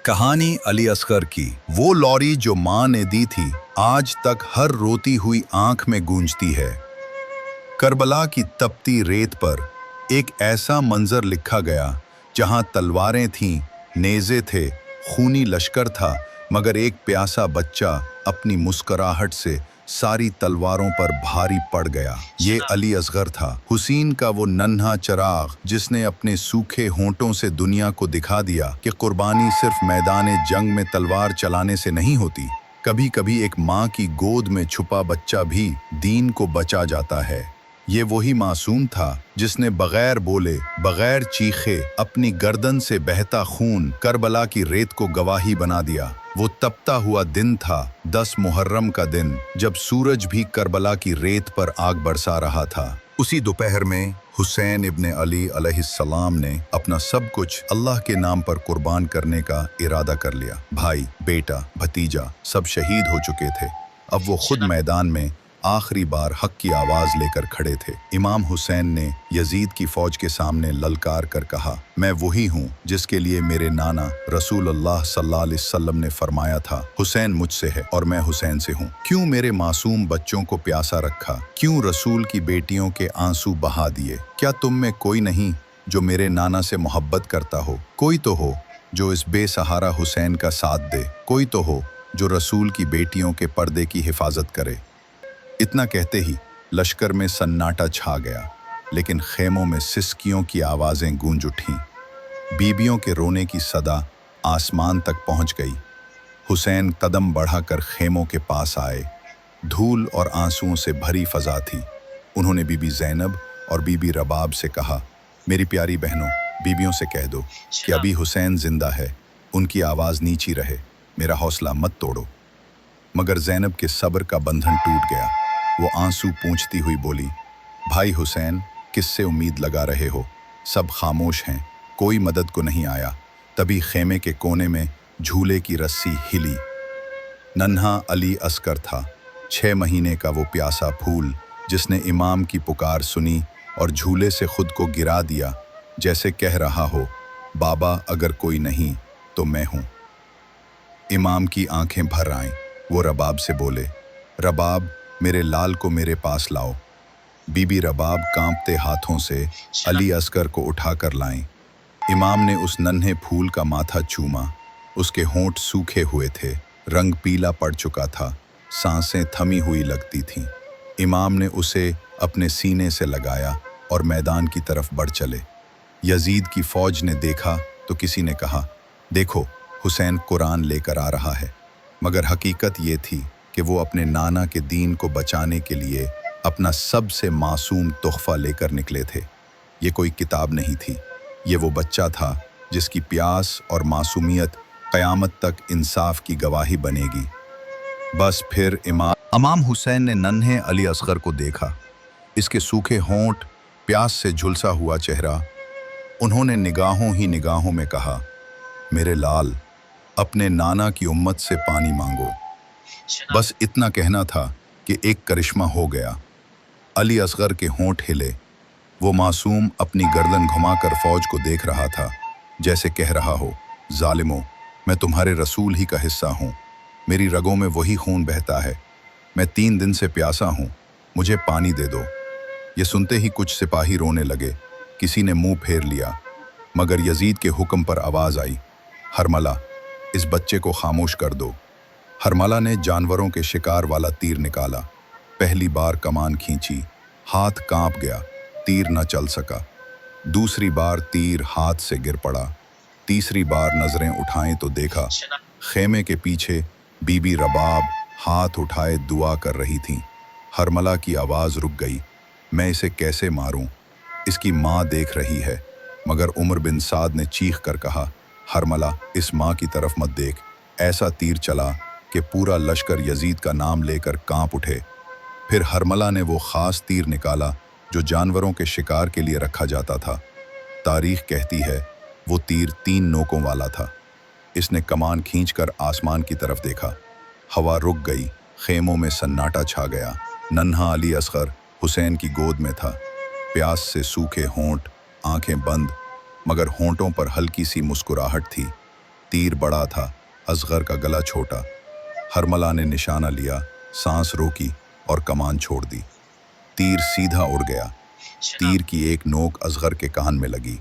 कहानी अली असगर की। वो लॉरी जो माँ ने दी थी आज तक हर रोती हुई आंख में गूंजती है। करबला की तपती रेत पर एक ऐसा मंजर लिखा गया जहां तलवारें थीं, नेज़े थे, खूनी लश्कर था, मगर एक प्यासा बच्चा अपनी मुस्कुराहट से सारी तलवारों पर भारी पड़ गया। ये अली असगर था, हुसैन का वो नन्हा चिराग जिसने अपने सूखे होंठों से दुनिया को दिखा दिया कि कुर्बानी सिर्फ मैदान जंग में तलवार चलाने से नहीं होती। कभी कभी एक माँ की गोद में छुपा बच्चा भी दीन को बचा जाता है। ये वही मासूम था जिसने बगैर बोले, बगैर चीखे अपनी गर्दन से बहता खून करबला की रेत को गवाही बना दिया। वो तपता हुआ दिन था, 10 मुहर्रम का दिन, जब सूरज भी करबला की रेत पर आग बरसा रहा था। उसी दोपहर में हुसैन इब्ने अली अलैहिस्सलाम ने अपना सब कुछ अल्लाह के नाम पर कुर्बान करने का इरादा कर लिया। भाई, बेटा, भतीजा सब शहीद हो चुके थे। अब वो खुद मैदान में आखिरी बार हक की आवाज लेकर खड़े थे। इमाम हुसैन ने यजीद की फौज के सामने ललकार कर कहा, मैं वही हूँ जिसके लिए मेरे नाना रसूलुल्लाह सल्लल्लाहु अलैहि वसल्लम ने फरमाया था, हुसैन मुझसे है और मैं हुसैन से हूँ। क्यों मेरे मासूम बच्चों को प्यासा रखा? क्यों रसूल की बेटियों के आंसू बहा दिए? क्या तुम में कोई नहीं जो मेरे नाना से मोहब्बत करता हो? कोई तो हो जो इस बेसहारा हुसैन का साथ दे, कोई तो हो जो रसूल की बेटियों के पर्दे की हिफाजत करे। इतना कहते ही लश्कर में सन्नाटा छा गया, लेकिन खेमों में सिसकियों की आवाजें गूंज उठीं। बीबियों के रोने की सदा आसमान तक पहुंच गई। हुसैन कदम बढ़ाकर खेमों के पास आए। धूल और आंसुओं से भरी फजा थी। उन्होंने बीबी ज़ैनब और बीबी रबाब से कहा, मेरी प्यारी बहनों, बीबियों से कह दो कि अभी हुसैन जिंदा है, उनकी आवाज़ नीची रहे, मेरा हौसला मत तोड़ो। मगर ज़ैनब के सब्र का बंधन टूट गया। वो आंसू पूंछती हुई बोली, भाई हुसैन, किससे उम्मीद लगा रहे हो? सब खामोश हैं, कोई मदद को नहीं आया। तभी खेमे के कोने में झूले की रस्सी हिली। नन्हा अली असगर था, 6 महीने का वो प्यासा फूल जिसने इमाम की पुकार सुनी और झूले से खुद को गिरा दिया, जैसे कह रहा हो, बाबा अगर कोई नहीं तो मैं हूँ। इमाम की आंखें भर आईं। वो रबाब से बोले, रबाब, मेरे लाल को मेरे पास लाओ। बीबी रबाब कांपते हाथों से अली असगर को उठाकर लाईं। इमाम ने उस नन्हे फूल का माथा चूमा। उसके होंठ सूखे हुए थे, रंग पीला पड़ चुका था, सांसें थमी हुई लगती थीं। इमाम ने उसे अपने सीने से लगाया और मैदान की तरफ बढ़ चले। यजीद की फौज ने देखा तो किसी ने कहा, देखो, हुसैन कुरान लेकर आ रहा है। मगर हकीकत ये थी कि वो अपने नाना के दीन को बचाने के लिए अपना सबसे मासूम तोहफा लेकर निकले थे। ये कोई किताब नहीं थी, ये वो बच्चा था जिसकी प्यास और मासूमियत क़यामत तक इंसाफ की गवाही बनेगी। बस फिर इमाम हुसैन ने नन्हे अली असगर को देखा, इसके सूखे होंठ, प्यास से झुलसा हुआ चेहरा। उन्होंने निगाहों ही निगाहों में कहा, मेरे लाल, अपने नाना की उम्मत से पानी मांगो। बस इतना कहना था कि एक करिश्मा हो गया। अली असगर के होंठ हिले। वो मासूम अपनी गर्दन घुमाकर फौज को देख रहा था, जैसे कह रहा हो, जालिमो, मैं तुम्हारे रसूल ही का हिस्सा हूँ, मेरी रगों में वही खून बहता है। मैं 3 दिन से प्यासा हूँ, मुझे पानी दे दो। ये सुनते ही कुछ सिपाही रोने लगे। किसी ने मुंह फेर लिया, मगर यजीद के हुक्म पर आवाज़ आई, हरमला, इस बच्चे को खामोश कर दो। हरमला ने जानवरों के शिकार वाला तीर निकाला। पहली बार कमान खींची, हाथ कांप गया, तीर न चल सका। दूसरी बार तीर हाथ से गिर पड़ा। तीसरी बार नजरें उठाएं तो देखा, खेमे के पीछे बीबी रबाब हाथ उठाए दुआ कर रही थीं। हरमला की आवाज़ रुक गई, मैं इसे कैसे मारूं? इसकी माँ देख रही है। मगर उमर बिन साद ने चीख कर कहा, हरमला, इस माँ की तरफ मत देख। ऐसा तीर चला कि पूरा लश्कर यजीद का नाम लेकर कांप उठे। फिर हरमला ने वो खास तीर निकाला जो जानवरों के शिकार के लिए रखा जाता था। तारीख कहती है वो तीर 3 नोकों वाला था। इसने कमान खींचकर आसमान की तरफ देखा। हवा रुक गई, खेमों में सन्नाटा छा गया। नन्हा अली असगर हुसैन की गोद में था, प्यास से सूखे होंठ, आंखें बंद, मगर होंठों पर हल्की सी मुस्कुराहट थी। तीर बड़ा था, असगर का गला छोटा। हरमला ने निशाना लिया, सांस रोकी और कमान छोड़ दी। तीर सीधा उड़ गया। तीर की एक नोक असगर के कान में लगी,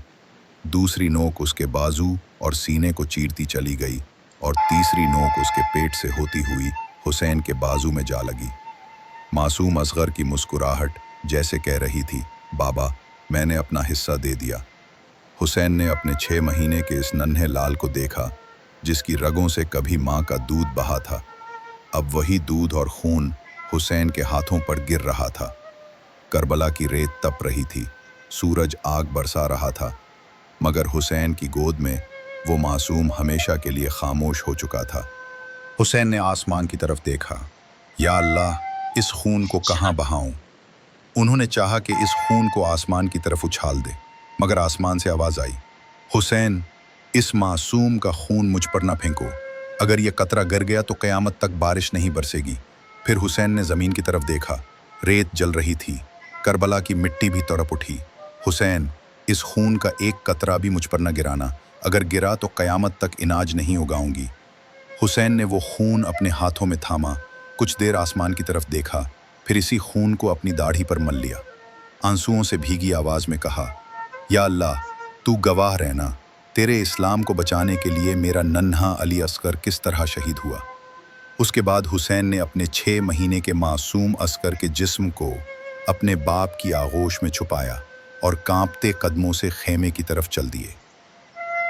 दूसरी नोक उसके बाजू और सीने को चीरती चली गई और तीसरी नोक उसके पेट से होती हुई हुसैन के बाजू में जा लगी। मासूम असगर की मुस्कुराहट जैसे कह रही थी, बाबा मैंने अपना हिस्सा दे दिया। हुसैन ने अपने 6 महीने के इस नन्हे लाल को देखा, जिसकी रगों से कभी माँ का दूध बहा था। अब वही दूध और खून हुसैन के हाथों पर गिर रहा था। करबला की रेत तप रही थी, सूरज आग बरसा रहा था, मगर हुसैन की गोद में वो मासूम हमेशा के लिए खामोश हो चुका था। हुसैन ने आसमान की तरफ देखा। या अल्लाह, इस खून को कहाँ बहाऊं? उन्होंने चाहा कि इस खून को आसमान की तरफ उछाल दे, मगर आसमान से आवाज आई, हुसैन, इस मासूम का खून मुझ पर ना फेंको। अगर ये कतरा गिर गया तो क़यामत तक बारिश नहीं बरसेगी। फिर हुसैन ने ज़मीन की तरफ देखा। रेत जल रही थी, करबला की मिट्टी भी तड़प उठी। हुसैन, इस खून का एक कतरा भी मुझ पर न गिराना, अगर गिरा तो क़यामत तक इनाज नहीं उगाऊंगी। हुसैन ने वो खून अपने हाथों में थामा, कुछ देर आसमान की तरफ देखा, फिर इसी खून को अपनी दाढ़ी पर मल लिया। आंसुओं से भीगी आवाज़ में कहा, या अल्लाह, तू गवाह रहना, तेरे इस्लाम को बचाने के लिए मेरा नन्हा अली असगर किस तरह शहीद हुआ। उसके बाद हुसैन ने अपने 6 महीने के मासूम असगर के जिस्म को अपने बाप की आगोश में छुपाया और कांपते कदमों से खेमे की तरफ चल दिए।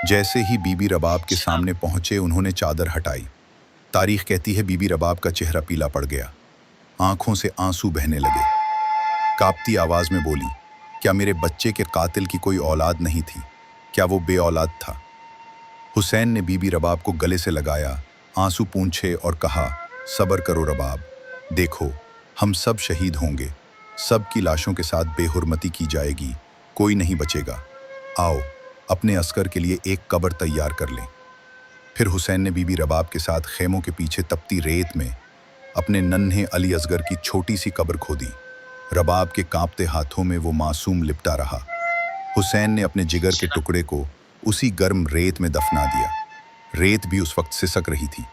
जैसे ही बीबी रबाब के सामने पहुंचे, उन्होंने चादर हटाई। तारीख कहती है बीबी रबाब का चेहरा पीला पड़ गया, आंखों से आंसू बहने लगे। कांपती आवाज में बोली, क्या मेरे बच्चे के कातिल की कोई औलाद नहीं थी? क्या वो बे औलाद था? हुसैन ने बीबी रबाब को गले से लगाया, आंसू पूंछे और कहा, सब्र करो रबाब, देखो हम सब शहीद होंगे, सब की लाशों के साथ बेहुरमती की जाएगी, कोई नहीं बचेगा। आओ अपने अस्कर के लिए एक कब्र तैयार कर लें। फिर हुसैन ने बीबी रबाब के साथ खेमों के पीछे तपती रेत में अपने नन्हे अली असगर की छोटी सी कब्र खोदी। रबाब के कांपते हाथों में वो मासूम लिपटा रहा। हुसैन ने अपने जिगर के टुकड़े को उसी गर्म रेत में दफना दिया। रेत भी उस वक्त सिसक रही थी।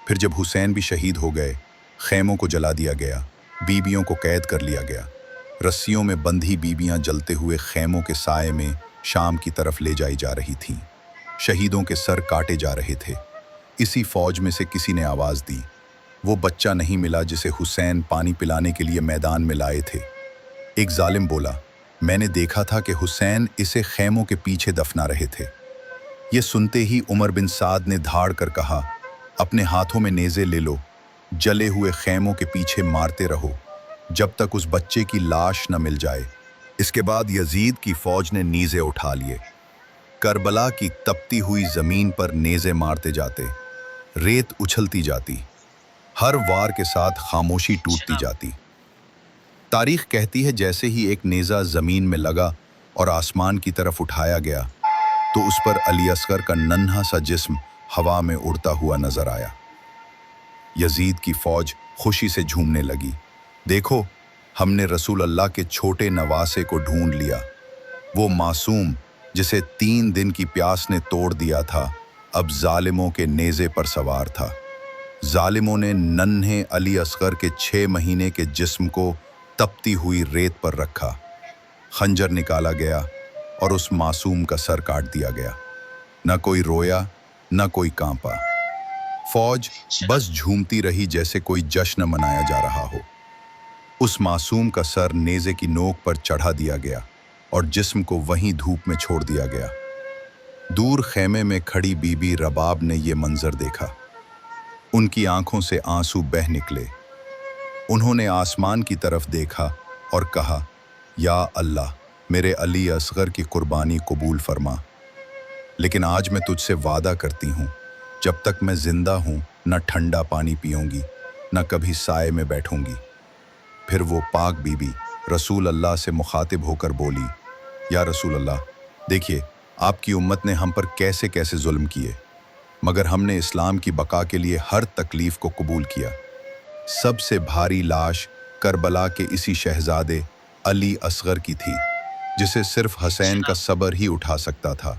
फिर जब हुसैन भी शहीद हो गए, खेमों को जला दिया गया, बीबियों को कैद कर लिया गया। रस्सियों में बंधी बीबियां जलते हुए खेमों के साए में शाम की तरफ ले जाई जा रही थीं। शहीदों के सर काटे जा रहे थे। इसी फौज में से किसी ने आवाज़ दी, वो बच्चा नहीं मिला जिसे हुसैन पानी पिलाने के लिए मैदान में लाए थे। एक जालिम बोला, मैंने देखा था कि हुसैन इसे खेमों के पीछे दफना रहे थे। ये सुनते ही उमर बिन साद ने धाड़ कर कहा, अपने हाथों में नेज़े ले लो, जले हुए खेमों के पीछे मारते रहो जब तक उस बच्चे की लाश न मिल जाए। इसके बाद यजीद की फौज ने नीज़े उठा लिए। करबला की तपती हुई जमीन पर नेज़े मारते जाते, रेत उछलती जाती, हर वार के साथ खामोशी टूटती जाती। तारीख कहती है जैसे ही एक नेज़ा ज़मीन में लगा और आसमान की तरफ उठाया गया तो उस पर अली असगर का नन्हा सा जिस्म हवा में उड़ता हुआ नजर आया। यजीद की फौज खुशी से झूमने लगी, देखो हमने रसूल अल्लाह के छोटे नवासे को ढूंढ लिया। वो मासूम जिसे 3 दिन की प्यास ने तोड़ दिया था, अब जालिमों के नेज़े पर सवार था। जालिमों ने नन्हे अली असगर के 6 महीने के जिस्म को तपती हुई रेत पर रखा। खंजर निकाला गया और उस मासूम का सर काट दिया गया। न कोई रोया, न कोई कांपा। फौज बस झूमती रही जैसे कोई जश्न मनाया जा रहा हो। उस मासूम का सर नेज़े की नोक पर चढ़ा दिया गया और जिस्म को वहीं धूप में छोड़ दिया गया। दूर खेमे में खड़ी बीबी रबाब ने ये मंजर देखा। उनकी आंखों से आंसू बह निकले। उन्होंने आसमान की तरफ देखा और कहा, या अल्लाह, मेरे अली असगर की कुर्बानी कबूल फरमा। लेकिन आज मैं तुझसे वादा करती हूँ, जब तक मैं जिंदा हूँ न ठंडा पानी पीऊंगी, न कभी साए में बैठूंगी। फिर वो पाक बीबी रसूल अल्लाह से मुखातिब होकर बोली, या रसूल अल्लाह, देखिए आपकी उम्मत ने हम पर कैसे कैसे जुल्म किए, मगर हमने इस्लाम की बका के लिए हर तकलीफ को कबूल किया। सबसे भारी लाश करबला के इसी शहजादे अली असगर की थी, जिसे सिर्फ हुसैन का सब्र ही उठा सकता था।